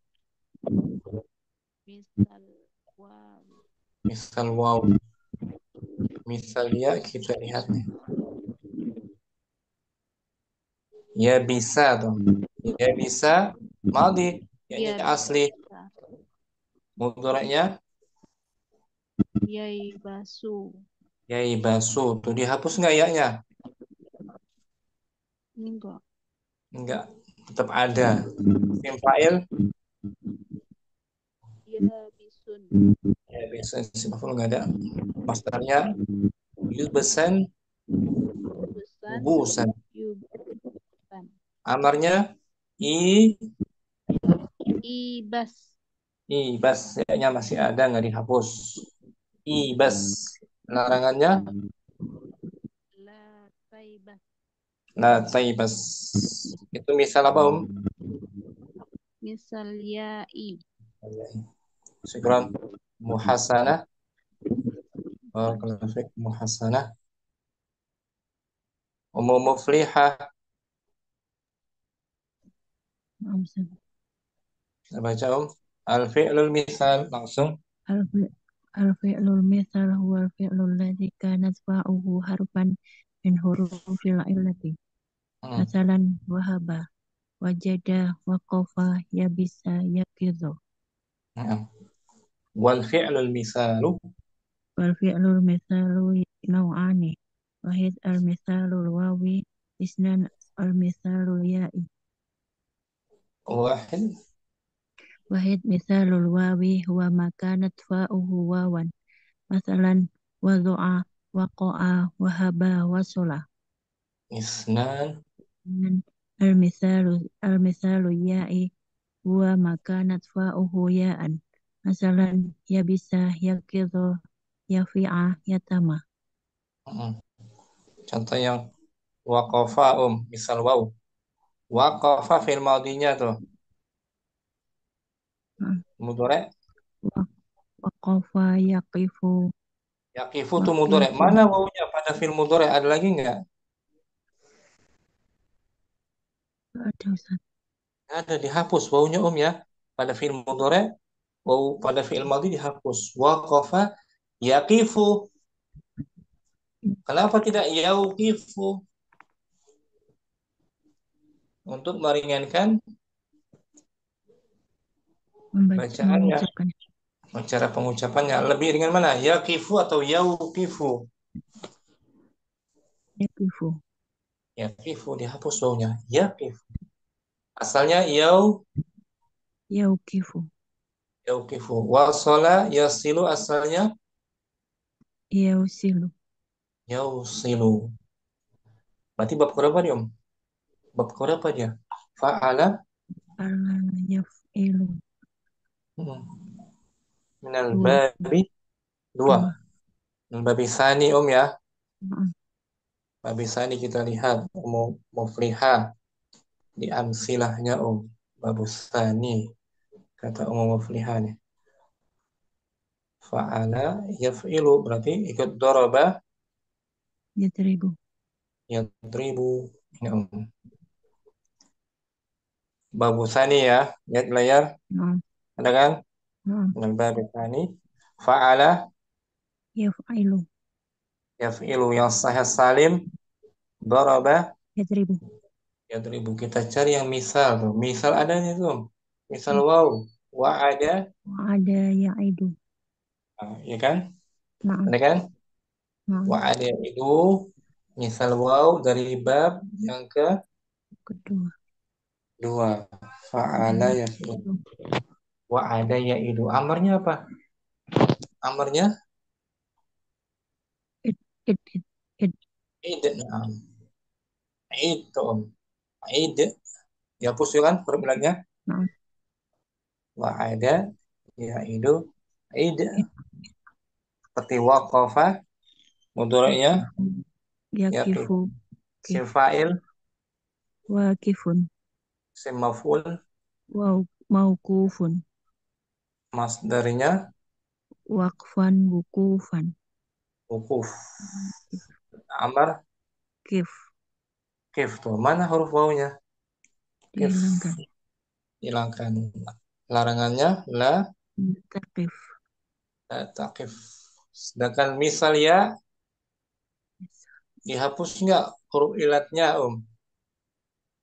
misal, waw, misal waw. Misal ya kita lihat nih. Ya bisa tuh. Ya bisa madi. Ya ya asli. bisa, Mudoranya yai basu, ya basu. Tuh dihapus nggak ya-nya? ini enggak, Enggak. Tetap ada. Isim fa'il ya bisun, ya bisa isim maf'ul nggak ada. Masdarnya yulbesan busan, busan. yubusan, Amarnya i ibas, ibas ya masih ada nggak dihapus. Ibas. Larangannya la taibas, la taibas. Itu misal apa misal yai, Syukran. Muhasanah. Barakallahu fiik. Muhasanah. Muflihah. Maaf, Ustaz. Kita baca al-fi'lul misal langsung. Al- Al-fi'lul mithal huwa al-fi'lul ladzi kanat fa'uhu harfan min hurufil illati. Hmm. Masalan wahaba, wajada, waqafa, yabisa, yaqizu. Hmm. Wal fi'lul misalu Wal fi'lul mithalu naw'ani. Wahid al-mithalul wawi, isnan al-mithalul ya'i. wahid Wahid mithalul wawi huwa ma kanat fa'uhu wawan. Masalan wadu'a, waqa'a, wahaba, wasula. isnan Dan al-mithalu ya'i huwa ma kanat fa'uhu ya'an. Masalan yabisa, yaqidu, yafi'a, yatama. hmm. Contoh yang waqafa misal waw waqafa fil madinya tuh mudhari Waqafa, yaqifu, yaqifu tuh mudhari waqifu. mana wawnya pada fil mudhari ada lagi nggak Ada Ustaz. ada dihapus wawnya ya pada fil mudhari waw pada fil madhi dihapus waqafa yaqifu kenapa tidak yauqifu untuk meringankan bacaannya Mengucapkan cara pengucapannya lebih ringan mana yaqifu atau yauqifu yaqifu, yaqifu dihapus wawnya yaqifu asalnya yauqifu, yauqifu wasala yasilu asalnya yausilu, yausilu berarti bab berapa dia bab berapa dia fa'ala ala yaf'ilu, hmm. minal dua, babi dua dua. minal babi sani ya Maaf. babi sani kita lihat mufliha di amsilahnya babu sani kata mufliha nih fa'ala yaf'ilu berarti ikut daraba Yadribu. yadribu ini babu sani ya lihat layar Maaf. ada kan Maaf. minal babi sani fa'ala Yaf'ilu, yaf'ilu yang sahih salim daraba yadribu. yadribu kita cari yang misal tuh misal ada nih tuh misal wow wa ada Ada ya'idu. ya kan Maaf. ada kan Maaf. wa ada itu misal wow dari bab yang Kedua. kedua fa'ala ya wa ada ya itu amarnya apa amarnya Id, id, id, id. id itu id ya hapus ya kan huruf bilangnya Maaf. wa ada ya itu id Id, seperti waqafa mudhari'nya yaqifu, ya yaqifu, sim kif, fa'il waqifun, Isim maf'ul. Mauqufun. Masdarinya Waqfan wukufan. wukuf. Amar Kif. kif tuh. Mana huruf wawunya? Kif. Dihilangkan. Hilangkan. Larangannya la Taqif. taqif. Sedangkan misal ya dihapus nggak huruf ilatnya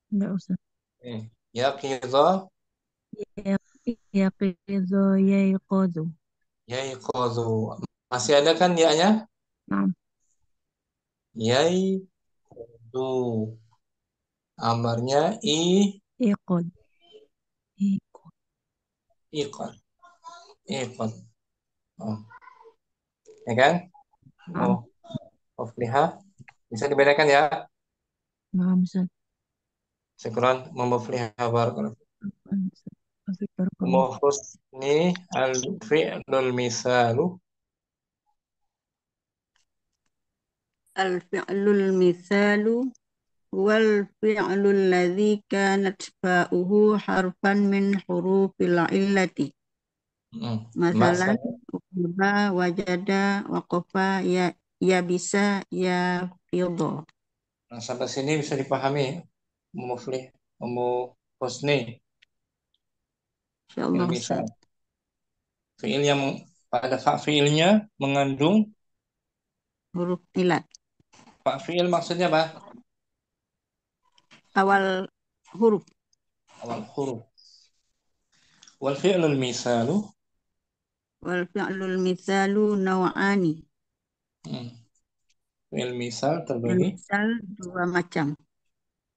Enggak usah. Ya qidha Yaqizu yaiqadu. yaiqadhu. Masih ada kan ya-nya? Naam. Yaiqadhu. Amarnya Iqad. Iqad. iqad. Iqad. Oh, ya kan? Naam. Muflihah. Bisa dibedakan ya? Naam, Ustaz. Syukran muflihah barakallahu. Afik barakallah. Husni al-fi'lul misalu. Al-fi'lul mithalu wal fi'lul ladzi kanat fa'uhu harfan min hurufil illati. Masalan, uqiba, wajada, waqafa, ya bisa, ya fidho. Nah, sampai sini bisa dipahami husni Insyaallah misal. Ustaz. Fi'il yang pada fi'ilnya mengandung Huruf ilat. fi'il maksudnya apa? Awal huruf. Awal huruf. Wal fi'lul misalu. Wal fi'lul mithalu naw'ani. Fi'il misal terbagi Misal dua macam.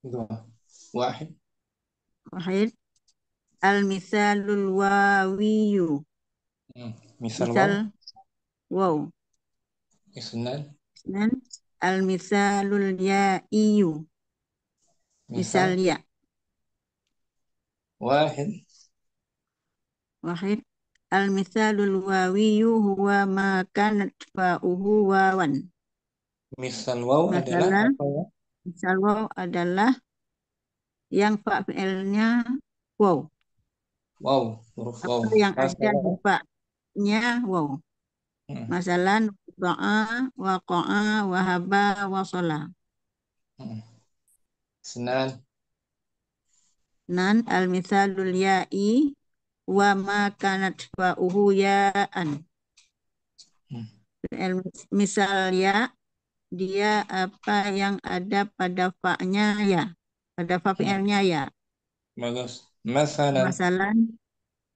dua. Wahid. Wahid. Al-mithalul wawiyu. Misal Misal waw. Isnan. Isnan. Al-mithalul ya'iyu. Misal ya. Wahid. Wahid. Al-mithalul wawiyu huwa ma kanat fa'uhu wawan. Misal waw adalah Masalah, apa ya? misal waw adalah yang fa fi'ilnya waw. Waw, huruf waw. Apa yang ada di fa-nya waw. Masalan, doa, waqa'a, wahaba, wasala. Isnan. Nan al-mithalul ya'i wa ma kanat fa'uhu ya'an. Misal ya, dia apa yang ada pada fa-nya ya. Pada fa fi'ilnya ya. Bagus. Masalan.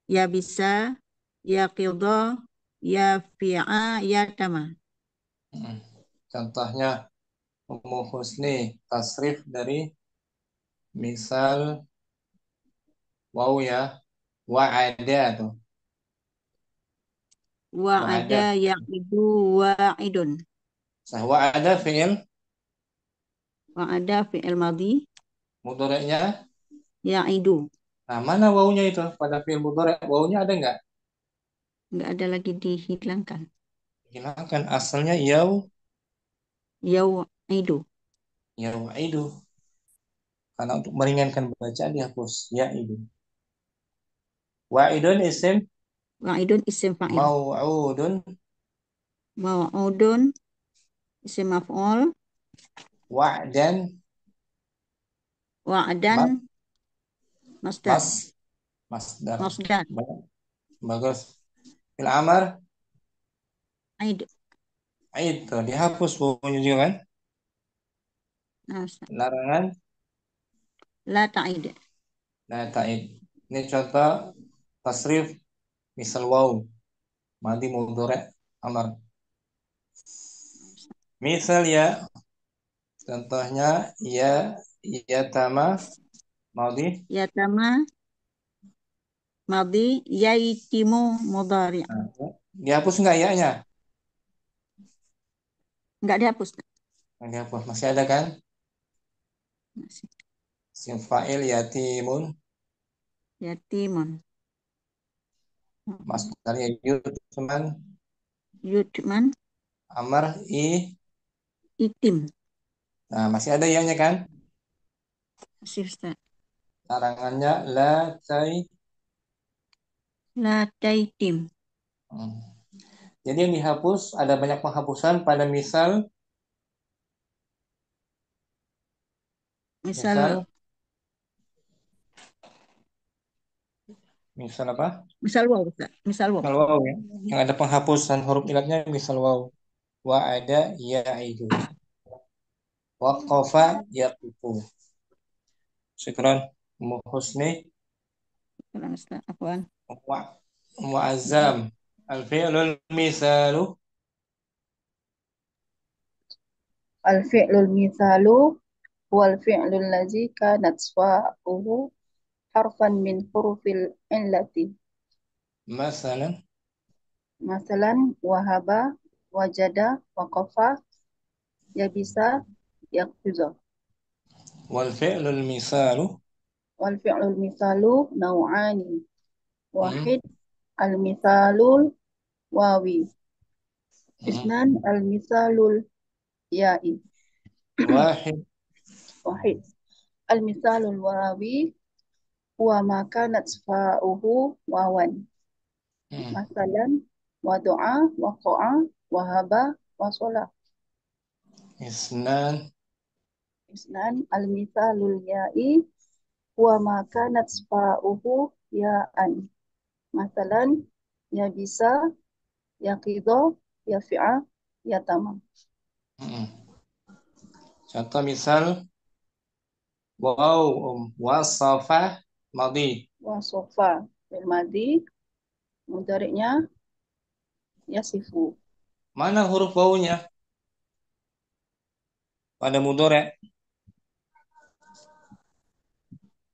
Ya bisa, ya qidha, ya fi'a, ya tama. Contohnya husni tasrif dari misal waw ya. Wa'ada tuh. Wa'ada ya'idu wa'idun. Wa'ada fi'il. Wa'ada fi'il madhi. Mudhari'nya Ya'idu. Nah, mana wawunya itu? Pada fi'il mudhari' wawunya ada nggak? Nggak ada lagi, dihilangkan. Hilangkan. Asalnya Ya'idu. ya'idu. Karena untuk meringankan bacaan dihapus. Ya'idu. Wa'idun isim. Wa'idun isim fa'il. Mau'udun. Mau'udun isim maf'ul. Wa'dan. Wa'dan masdar. Masdar. Masdar. Bagus. Fil amar. Aid. Aid tuh dihapus wawunya juga kan? Nah, Larangan. la ta'id. La ta'id. Ini contoh tasrif misal waw. Madi mudhari' amar. Misal ya. Contohnya ya tama madi. Yatama madhi yaitimu mudhari'. Dihapus nggak ya-nya? Nggak dihapus. Nggak dihapus. Masih ada kan? Masih. Isim fa'il yatimun. Yatimun. Masdarnya yutman. Yutman. Amar Itim. Nah, masih ada ya-nya kan? Masih Ustaz. Larangannya la tai. La taitim. Hmm. Jadi yang dihapus ada banyak penghapusan pada misal Misal misal misal apa? misal waw, Ustaz. Misal waw. Misal waw ya. Yang ada penghapusan huruf ilatnya misal waw. Wa ada ya itu. Waqafa yaqifu. Syukran. Muhusni Kurang Ustaz. Afwan. wa muazzam. Al-fi'lul misalu Al-fi'lul mithalu huwal fi'lul ladzi kanat fa'uhu harfan min hurufil illati. masalan Masalan, wahaba, wajada, waqafa, yabisa, yaqiza. wal fi'lul misalu Wal fi'lul mithalu naw'ani. hmm, Wahid al-mithalul wawi. hmm. Isnan al-mithalul ya'i. Wahid Wahid al-mithalul wawi huwa ma kanat fa'uhu wawan. hmm. Masalan, wadu'a, waqa'a, wahaba, wasola. Isnan Isnan al-mithalul ya'i huwa ma kanat fa'uhu ya'an. Masalan, ya bisa, ya qidha, ya fi'a, ya tamam. hmm. Contoh misal waw wasafa madi. Wa sofa fil madi mudhari'nya yasifu. Mana huruf wawunya pada mudhari'?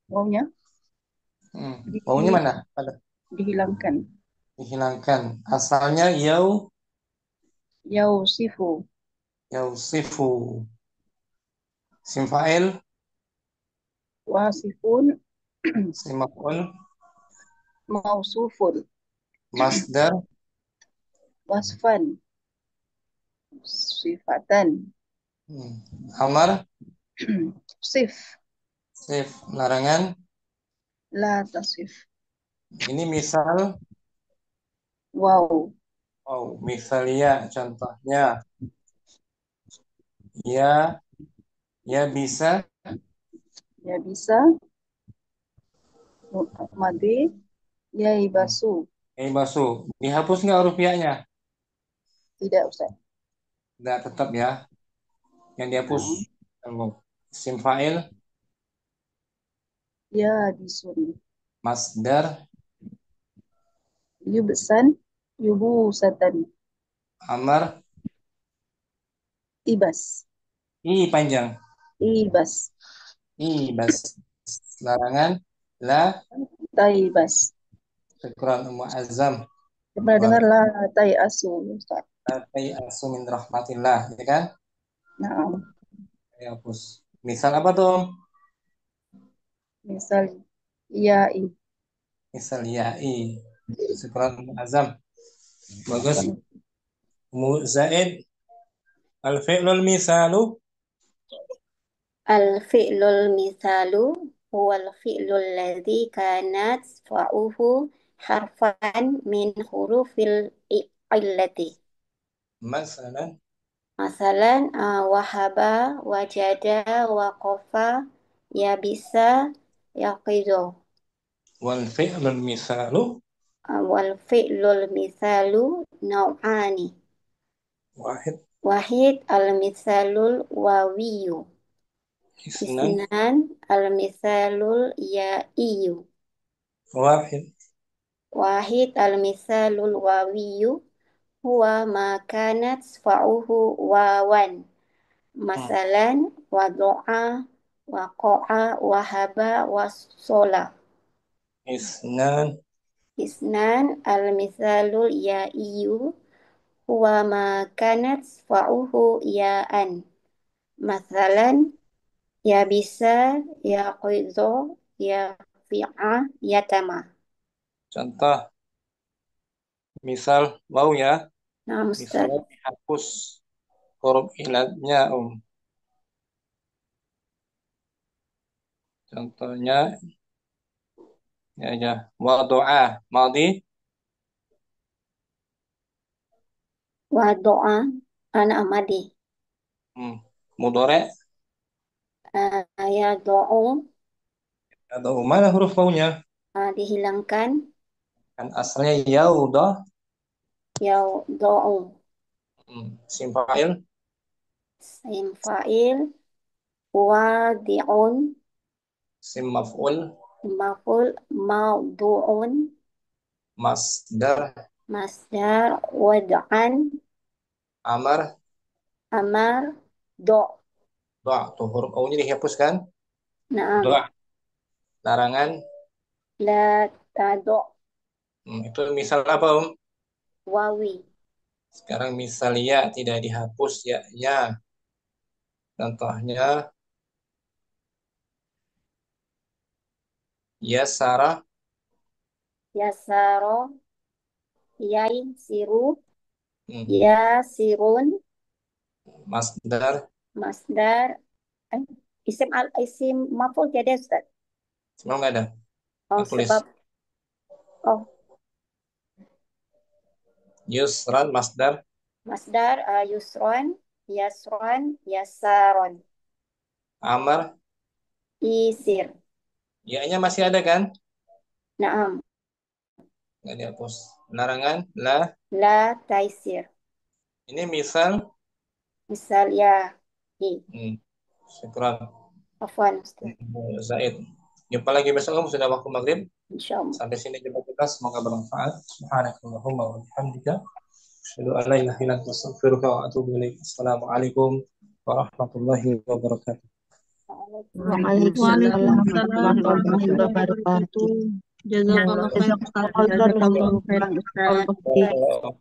Wawnya Wawunya di- mana? Pada dihilangkan. dihilangkan. Asalnya Yausifu, yausifu. Sim fa'il, wasifun, sim maf'ul, mausufun, masdar, wasfan, sifatan, amar, sif, sif, larangan. la tasif. Ini misal, Wow, misalnya contohnya ya, ya bisa, ya bisa, madi, ya ibasu. basu. Dihapus nggak huruf ya-nya? Tidak usah. Nggak, tetap ya. Yang dihapus Nah, sim fa'il, ya bisun. masdar, Yubsan, yubusatan, amar, ibas, panjang, ibas, bas. Larangan, la, taibas. syukran muazzam. Pernah dengar la tai asu, Ustaz? Latai asu min rahmatillah, ya kan? Nah, Ya, hapus. Misal apa tuh? misal ya Misal ya, syukran muazzam. Bagus. Zaid, al-fi'lul misalu. Al-fi'lul mithalu huwal fi'lul ladzi kanat fa'uhu harfan min hurufil illati. Masalan, Masalan, wahaba, wajada, waqafa, yabisa, yaqizo. wal fi'lul misalu. Wal fi'lul mithalu naw'ani. Wahid, Wahid al-mithalul wawiyu. isnan, Isnan al-mithalul ya'iyu. wahid, Wahid al-mithalul wawiyu huwa ma kanat fa'uhu wawan. Masalan, wadu'a, waqa'a, wahaba, wasola. isnan, Isnan al-mithalul ya'iyu huwa ma kanat fa'uhu ya'an. Masalan, ya bisa, ya qidho, ya fi'a, ya tama. contoh, misal waw ya. Nah, Misal Ustaz. waw dihapus huruf ilatnya, Contohnya Ya aja. Wadu'a madhi. Wadu'a anak amadi. Mudhari. Yadu'u Atau mana huruf wawunya? dihilangkan. Kan asalnya yaudah. Yadu'u Sim fa'il. sim fa'il. Wadi'un Sim maf'ul. maf'ul. Mawdu'un Masdar. masdar. Wad'an Amar. amar. Do' Doa. Tuh huruf wawunya dihapuskan. Naam. Doa. Larangan. La tado' Itu misal apa, wawi. Sekarang misal ya tidak dihapus ya-nya. Contohnya ya Sarah. Yasaro yai siru. Hmm. Yasirun Masdar. masdar. Isim maf'ul tiada Ustaz. Semua nggak ada. Oh Tulis. sebab Yusran masdar. masdar yusron yasron yasaron Amar. isir. Ya-nya masih ada kan? Naam. Nggak dihapus. Larangan la. La taisir. Ini misal. Misal ya hi. Syukran. Afwan Ustaz. Zaid. Jumpa lagi besok, kamu sudah waktu maghrib. Insyaallah. Sampai sini jumpa kita, semoga bermanfaat. Subhanakallahumma wa bihamdika asyhadu an la ilaha illa anta astaghfiruka wa atubu ilaik. Assalamualaikum warahmatullahi wabarakatuh. Waalaikumsalam Waalaikumsalam warahmatullahi warahmatullahi wabarakatuh. wabarakatuh. Jazakallah khair Ustaz. Jazakallahu khairan Ustaz. Oh.